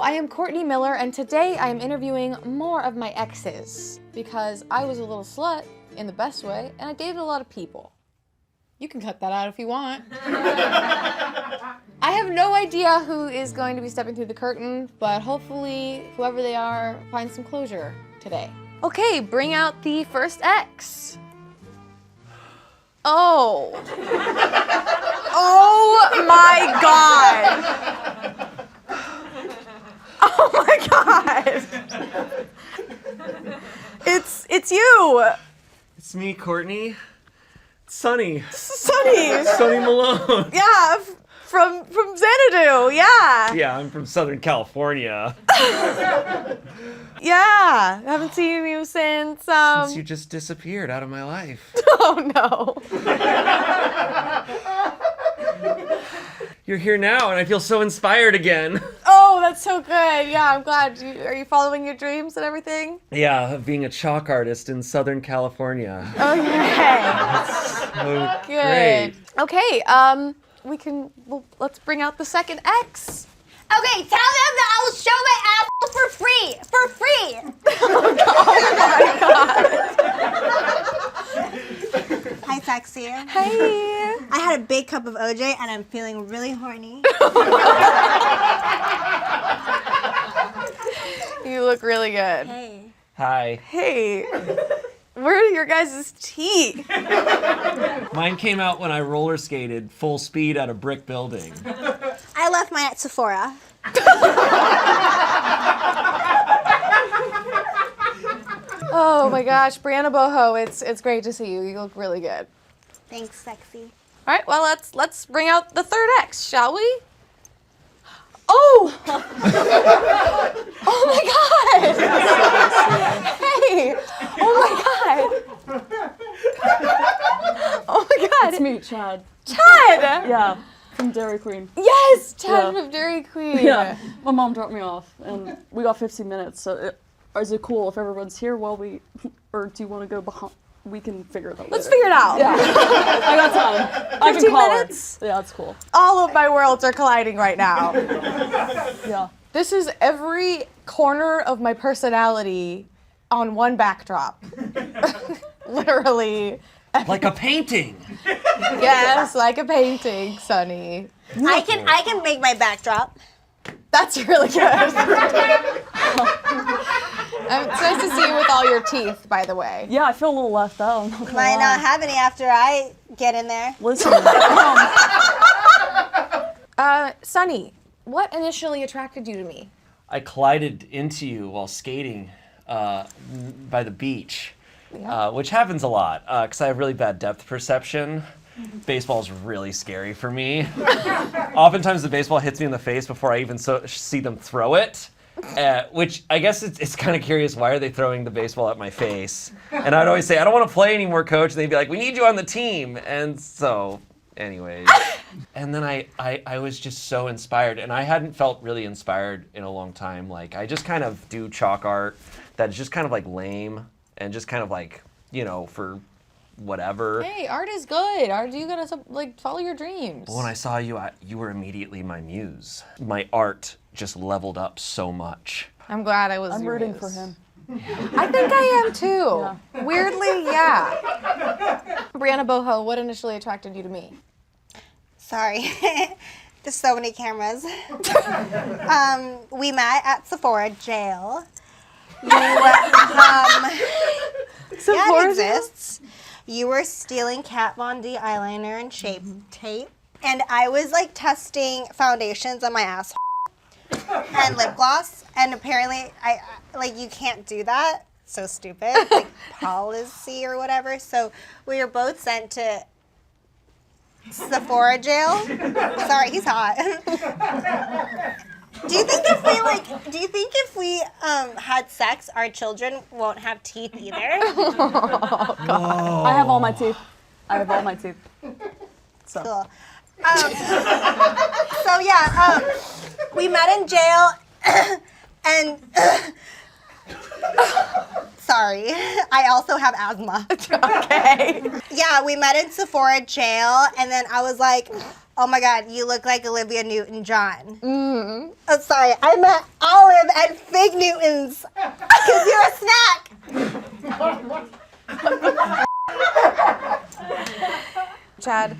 I am Courtney Miller, and today I am interviewing more of my exes because I was a little slut in the best way, and I dated a lot of people. You can cut that out if you want. I have no idea who is going to be stepping through the curtain, but hopefully whoever they are finds some closure today. Okay, bring out the first ex. Oh. Oh my God. Oh my God. It's you. It's me, Courtney. Sunny. Sunny Malone. Yeah, from Xanadu, yeah. Yeah, I'm from Southern California. Yeah, haven't seen you since Since you just disappeared out of my life. Oh no. You're here now, and I feel so inspired again. Oh, that's so good. Yeah, I'm glad. Are you following your dreams and everything? Yeah, of being a chalk artist in Southern California. Okay. So Good. great. Okay, let's bring out the second ex. Okay, tell them that I will show my ass for free. For free. Hi, sexy. Hey. I had a big cup of OJ and I'm feeling really horny. You look really good. Hey. Hi. Hey. Where are your guys' teeth? Mine came out when I roller skated full speed at a brick building. I left mine at Sephora. Oh my gosh, Brianna Boho, it's great to see you. You look really good. Thanks, sexy. All right, well let's bring out the third ex, shall we? Oh! Oh my God! Hey! Oh my God! Oh my God! It's me, Chad. Chad! Yeah, from Dairy Queen. Yes, Chad Yeah. from Dairy Queen. Yeah, my mom dropped me off, and we got 15 minutes. So, is it cool if everyone's here while or do you want to go behind? We can figure it out. Let's later. figure it out. Yeah, I got time. I can 15 call minutes? her. Yeah, that's cool. All of my worlds are colliding right now. Yeah. This is every corner of my personality on one backdrop. Literally. Like a painting. Yes, like a painting, Sunny. I can make my backdrop. That's really good. It's nice to see you with all your teeth, by the way. Yeah, I feel a little left out. I'm not gonna Might lie. not have any after I get in there. Listen, Sunny, what initially attracted you to me? I collided into you while skating by the beach, which happens a lot because I have really bad depth perception. Baseball's really scary for me. Oftentimes the baseball hits me in the face before I even see them throw it, which I guess it's kind of curious. Why are they throwing the baseball at my face? And I'd always say, I don't want to play anymore, coach. And they'd be like, we need you on the team. And so, anyways. And then I was just so inspired. And I hadn't felt really inspired in a long time. Like, I just kind of do chalk art that is just kind of like lame and just kind of like, for whatever. Hey, art is good. You gotta follow your dreams. But when I saw you, you were immediately my muse. My art just leveled up so much. I'm glad I was I'm your rooting muse. for him. I think I am too. Yeah. Weirdly, yeah. Brianna Boho, what initially attracted you to me? Sorry. There's so many cameras. We met at Sephora jail. Yeah, it exists. You were stealing Kat Von D eyeliner and shape tape, and I was testing foundations on my ass and lip gloss, and apparently I you can't do that. So stupid, policy or whatever. So we were both sent to Sephora jail. Sorry, he's hot. Do you think if we had sex, our children won't have teeth either? I have all my teeth. So. Cool. So yeah, we met in jail, and Sorry. I also have asthma. Okay. Yeah, we met in Sephora jail, and then I was like, oh my God, you look like Olivia Newton-John. Oh, sorry, I met Olive at Fig Newton's because you're a snack. Chad,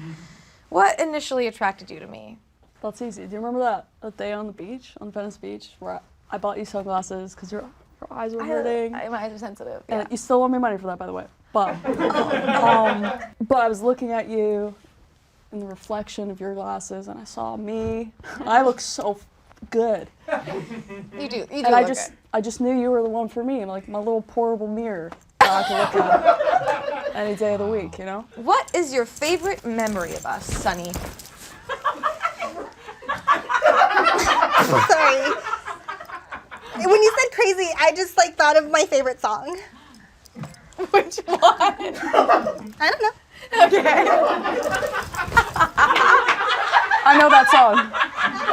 what initially attracted you to me? That's easy. Do you remember that day on the beach, on Venice Beach, where I bought you sunglasses because your eyes were hurting? My eyes are sensitive. And Yeah. you still owe me money for that, by the way. But, but I was looking at you in the reflection of your glasses, and I saw me. I look so good. You do. You do. And look good. I just knew you were the one for me, like my little portable mirror that I could look at any day of the week, you know? What is your favorite memory of us, Sunny? Sorry. When you said crazy, I just like thought of my favorite song. Which one? I don't know. Okay. I know that song.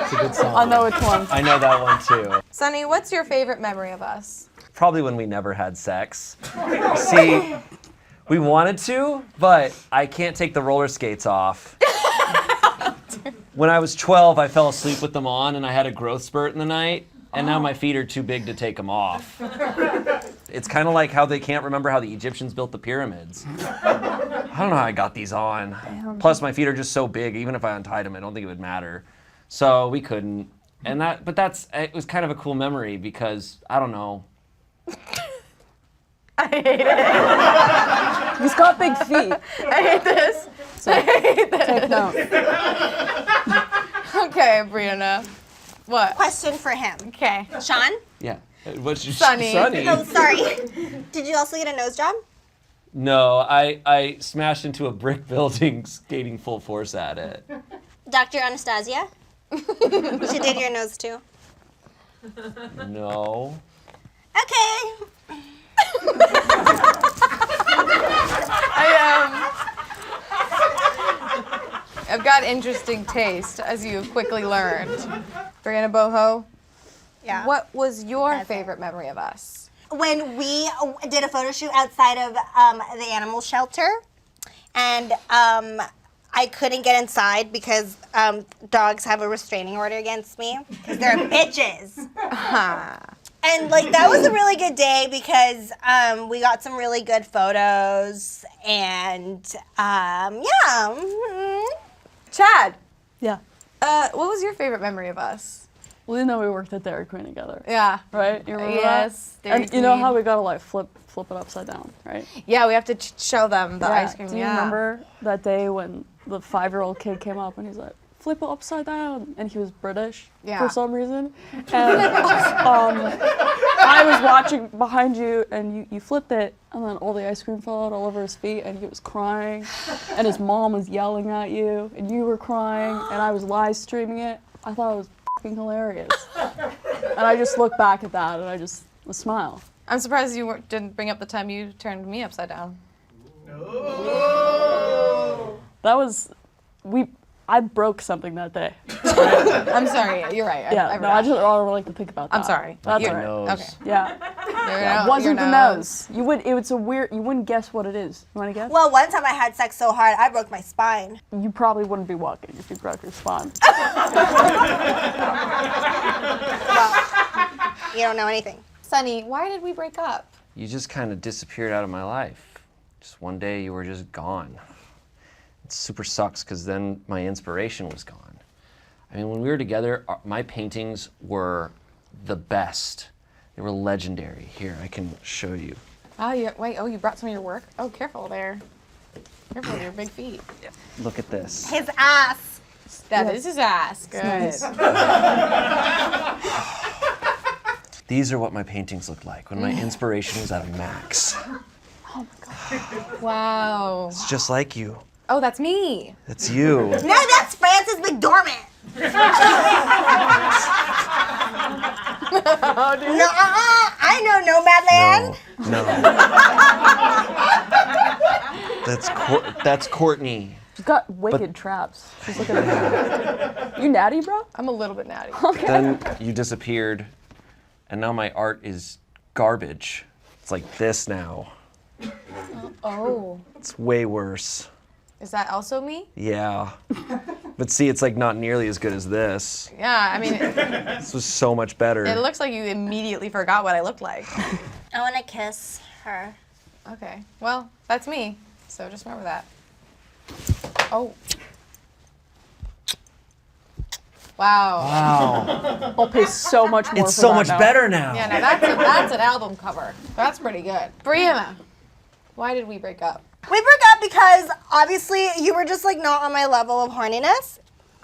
It's a good song. I know which one. I know that one too. Sunny, what's your favorite memory of us? Probably when we never had sex. See, we wanted to, but I can't take the roller skates off. When I was 12, I fell asleep with them on, and I had a growth spurt in the night, and now my feet are too big to take them off. It's kind of like how they can't remember how the Egyptians built the pyramids. I don't know how I got these on. Plus, my feet are just so big, even if I untied them, I don't think it would matter. So we couldn't. And it was kind of a cool memory because, I don't know. I hate it. He's got big feet. I hate this. So take note. Okay, Brianna. What? Question for him. Okay. Sean? Yeah. What's your Sunny. Oh, sorry. Did you also get a nose job? No, I smashed into a brick building skating full force at it. Dr. Anastasia? She did your nose too. No. Okay. I've got interesting taste, as you quickly learned. Brianna Boho, Yeah. what was your That's it. favorite memory of us? When we did a photo shoot outside of the animal shelter, and I couldn't get inside because dogs have a restraining order against me because they're bitches. And like that was a really good day because we got some really good photos and yeah. Chad, Yeah. what was your favorite memory of us? Well, you know we worked at Dairy Queen together. Yeah. Right? You remember Yes, that? Dairy And you know Queen. how we gotta like flip it upside down, right? Yeah, we have to show them the ice cream. Do you remember that day when the 5-year-old kid came up and he's like, flip it upside down, and he was British for some reason. And I was watching behind you, and you flipped it, and then all the ice cream fell out all over his feet, and he was crying, and his mom was yelling at you, and you were crying, and I was live streaming it. I thought it was fucking hilarious. And I just looked back at that, and I just smiled. I'm surprised you didn't bring up the time you turned me upside down. That was, I broke something that day. I'm sorry. You're right. I don't like to think about that. I'm sorry. That's You're all right. Nose. Okay. Yeah. Your It wasn't your the nose. You wouldn't guess what it is. You want to guess? Well, one time I had sex so hard I broke my spine. You probably wouldn't be walking if you broke your spine. Well, you don't know anything. Sunny, why did we break up? You just kind of disappeared out of my life. Just one day you were just gone. It super sucks because then my inspiration was gone. I mean, when we were together, my paintings were the best. They were legendary. Here, I can show you. Oh, you brought some of your work? Oh, careful there. Careful with your big feet. Look at this. His ass. That is his ass. Good. Nice. These are what my paintings looked like when my inspiration was at a max. Oh my god. Wow. It's just like you. Oh, that's me. That's you. No, that's Frances McDormand. Oh, dude. No, I know Nomadland. No. That's Courtney. She's got wicked traps. She's looking at me. You natty, bro? I'm a little bit natty. Then you disappeared, and now my art is garbage. It's like this now. Oh. It's way worse. Is that also me? Yeah. But see, it's like not nearly as good as this. Yeah, I mean, This was so much better. it looks like you immediately forgot what I looked like. I want to kiss her. Okay, well, that's me, so just remember that. Oh. Wow. Wow. I'll pay so much more It's for so that much now. better now. Yeah, no, that's an album cover. That's pretty good. Brianna, why did we break up? We broke up because obviously you were just like not on my level of horniness.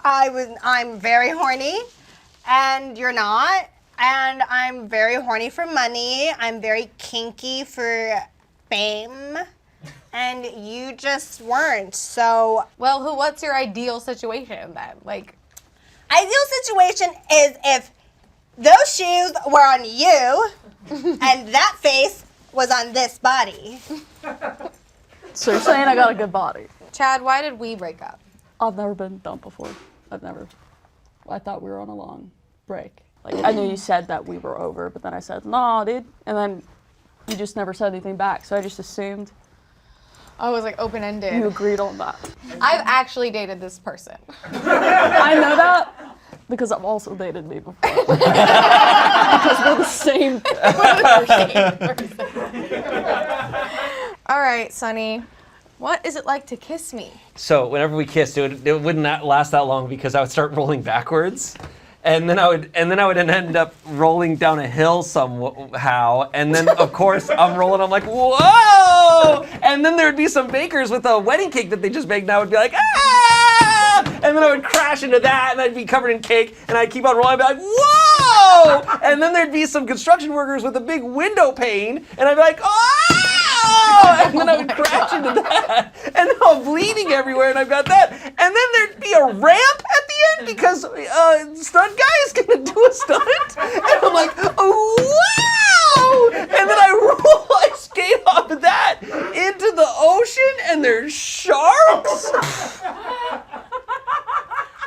I'm very horny, and you're not. And I'm very horny for money. I'm very kinky for fame, and you just weren't. So Well, what's your ideal situation then? Like, ideal situation is if those shoes were on you, and that face was on this body. So you're saying I got a good body? Chad, why did we break up? I've never been dumped before. I thought we were on a long break. Like, I knew you said that we were over, but then I said, nah, dude. And then you just never said anything back, so I just assumed Oh, it was like open-ended. you agreed on that. I've actually dated this person. I know that because I've also dated me before. Because we're the same. All right, Sonny. What is it like to kiss me? So whenever we kissed, it wouldn't last that long because I would start rolling backwards. And then I would end up rolling down a hill somehow. And then of course I'm rolling, I'm like, whoa! And then there'd be some bakers with a wedding cake that they just baked, and I would be like, ah! And then I would crash into that, and I'd be covered in cake, and I'd keep on rolling, I'd be like, whoa! And then there'd be some construction workers with a big window pane, and I'd be like, oh! And then I would crash into that, and now I'm bleeding everywhere, and I've got that. And then there'd be a ramp at the end because stunt guy is gonna do a stunt, and I'm like, oh, wow! And then I skate off of that into the ocean, and there's sharks.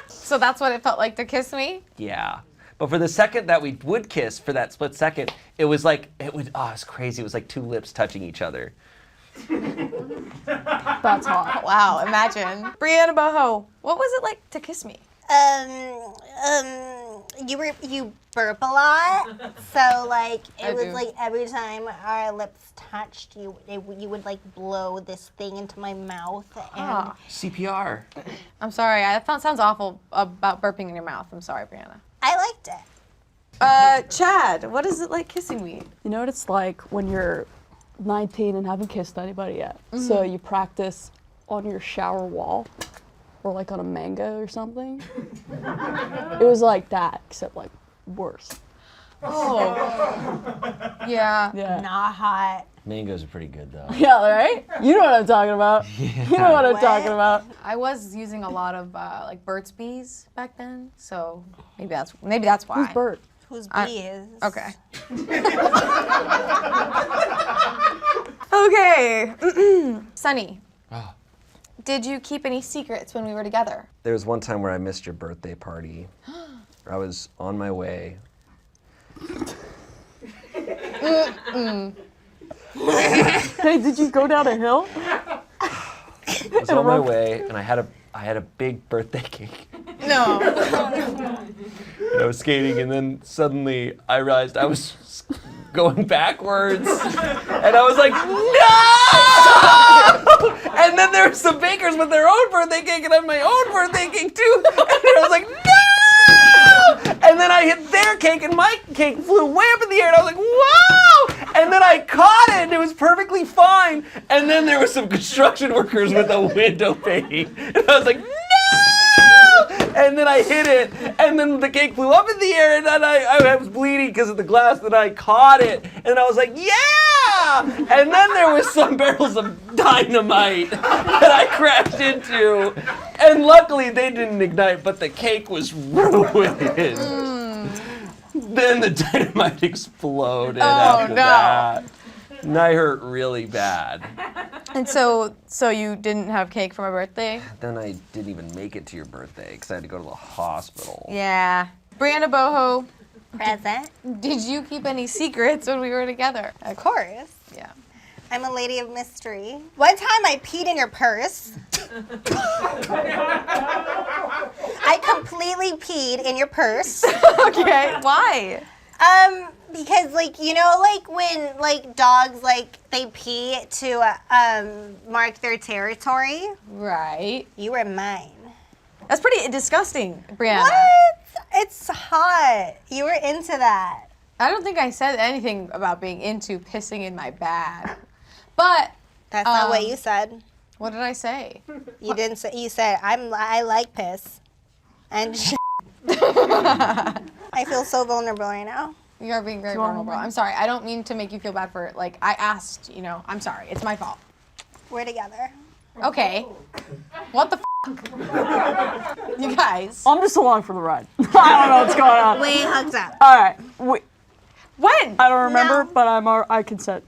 So that's what it felt like to kiss me? Yeah. But for the second that we would kiss, for that split second, it was crazy. It was like two lips touching each other. That's hot. Wow, imagine. Brianna Boho, what was it like to kiss me? You burp a lot, so like I it was do. like every time our lips touched, you would like blow this thing into my mouth, and Ah. CPR. I'm sorry, that sounds awful about burping in your mouth. I'm sorry, Brianna. I liked it. Chad, what is it like kissing me? You know what it's like when you're 19 and haven't kissed anybody yet? So you practice on your shower wall or like on a mango or something. It was like that, except like worse. Oh. Yeah. Yeah. Not hot. Mangoes are pretty good though. Yeah, right? You know what I'm talking about. You know what I'm talking about. I was using a lot of like Burt's Bees back then, so maybe that's why. Who's Bert? Whose I- bees? Okay. Okay. Sonny, Oh. did you keep any secrets when we were together? There was one time where I missed your birthday party. I was on my way. Hey, did you go down a hill? I was on my way, and I had a big birthday cake. No. And I was skating, and then suddenly I realized I was going backwards, and I was like, no! And then there were some bakers with their own birthday cake, and I had my own birthday cake too, and I was like, no! And then I hit their cake, and my cake flew way up in the air, and I was like, whoa! And then I caught it, and it was perfectly fine. And then there were some construction workers with a window pane, and I was like, no! And then I hit it, and then the cake flew up in the air, and then I was bleeding because of the glass, and I caught it, and I was like, yeah! And then there was some barrels of dynamite that I crashed into, and luckily they didn't ignite, but the cake was ruined. Then the dynamite exploded after that. And I hurt really bad. And so you didn't have cake for my birthday? Then I didn't even make it to your birthday because I had to go to the hospital. Yeah. Brianna Boho, Present. did you keep any secrets when we were together? Of course. I'm a lady of mystery. One time I peed in your purse. I completely peed in your purse. Okay, why? Because like, you know, like when like dogs like they pee to mark their territory? Right. You were mine. That's pretty disgusting, Brianna. What? It's hot. You were into that. I don't think I said anything about being into pissing in my bag. But That's not what you said. what did I say? You didn't say. You said I like piss, and I feel so vulnerable right now. You are being very vulnerable. I'm sorry. I don't mean to make you feel bad for it. Like, I asked, you know, I'm sorry. It's my fault. We're together. Okay. What the f***? You guys. I'm just along for the ride. I don't know what's going on. We hooked up. All right. Wait. When? I don't remember, No. but I consent.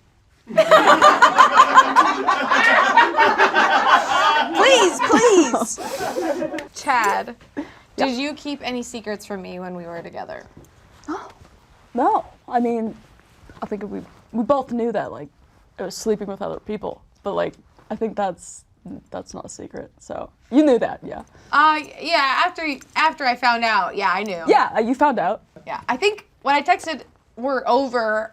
Please. Chad, did you keep any secrets from me when we were together? No. I mean, I think we both knew that, like, I was sleeping with other people. But, like, I think that's not a secret. So, you knew that, yeah. Yeah, after I found out, yeah, I knew. Yeah, you found out. Yeah, I think when I texted we're over,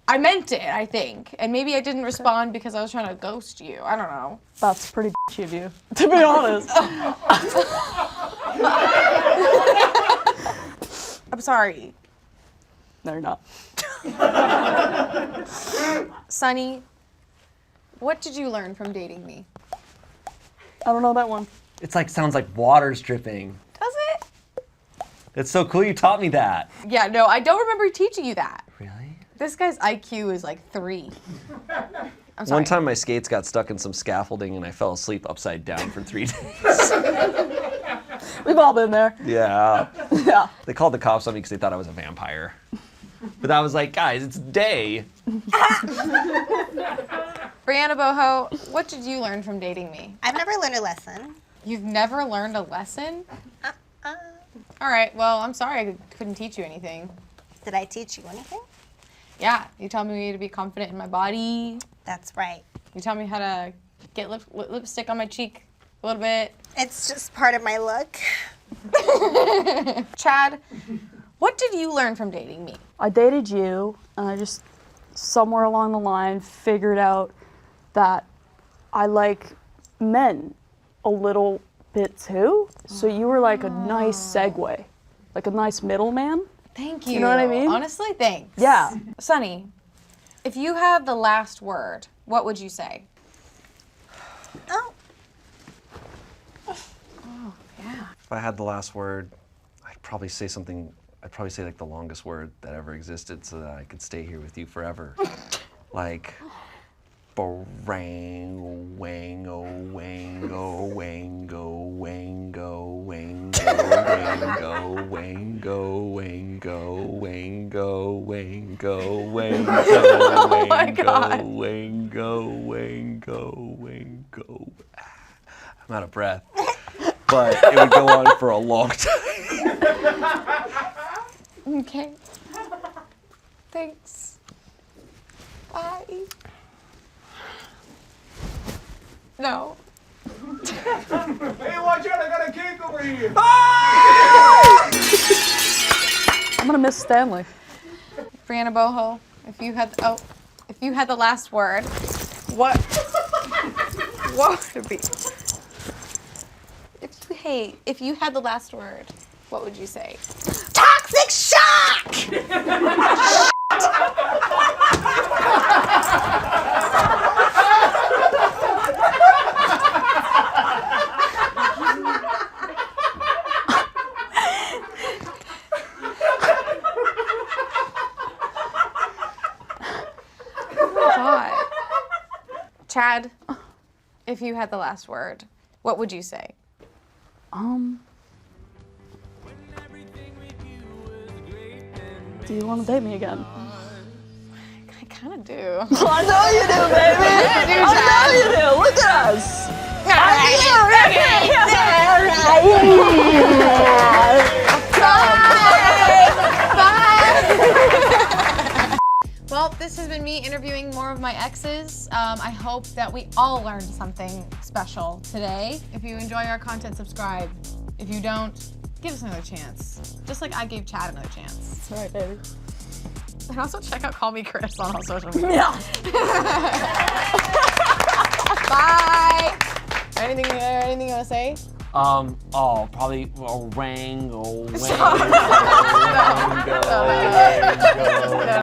I meant it, I think. And maybe I didn't respond because I was trying to ghost you. I don't know. That's pretty bitchy of you, to be honest. I'm sorry. No, you're not. Sunny, what did you learn from dating me? I don't know that one. It's like, sounds like water's dripping. Does it? It's so cool you taught me that. Yeah, no, I don't remember teaching you that. Really? This guy's IQ is like 3. I'm sorry. One time my skates got stuck in some scaffolding and I fell asleep upside down for 3 days. We've all been there. Yeah. Yeah. They called the cops on me because they thought I was a vampire. But I was like, guys, it's day. Brianna Boho, what did you learn from dating me? I've never learned a lesson. You've never learned a lesson? All right, well, I'm sorry I couldn't teach you anything. Did I teach you anything? Yeah, you taught me to be confident in my body. That's right. You taught me how to get lipstick on my cheek a little bit. It's just part of my look. Chad, what did you learn from dating me? I dated you, and I just, somewhere along the line, figured out that I like men a little bit too. So you were like a nice segue, like a nice middleman. Thank you. You know what I mean? Honestly, thanks. Yeah. Sunny, if you had the last word, what would you say? Oh. Oh, yeah. If I had the last word, I'd probably say like the longest word that ever existed so that I could stay here with you forever. Like, barang, wango, wango, wango, wango, wango, wango, wango, wango, wango, wango, wango, Oh my God. wango, wango, wango. I'm out of breath. But it would go on for a long time. Okay. Thanks. Bye. No. Hey, watch out, I got a cake over here. I'm gonna miss Stanley. Brianna Boho, if you had the last word, what would it be? If you had the last word, what would you say? Toxic shock! God. Chad, if you had the last word, what would you say? Do you want to date me again? I kind of do. I know you do, baby. I know you do. Look at us. Well, this has been me interviewing more of my exes. I hope that we all learned something special today. If you enjoy our content, subscribe. If you don't, give us another chance. Just like I gave Chad another chance. That's right, baby. And also check out KallMeKris on all social media. Yeah. Bye. Anything you want to say? Probably a Rango.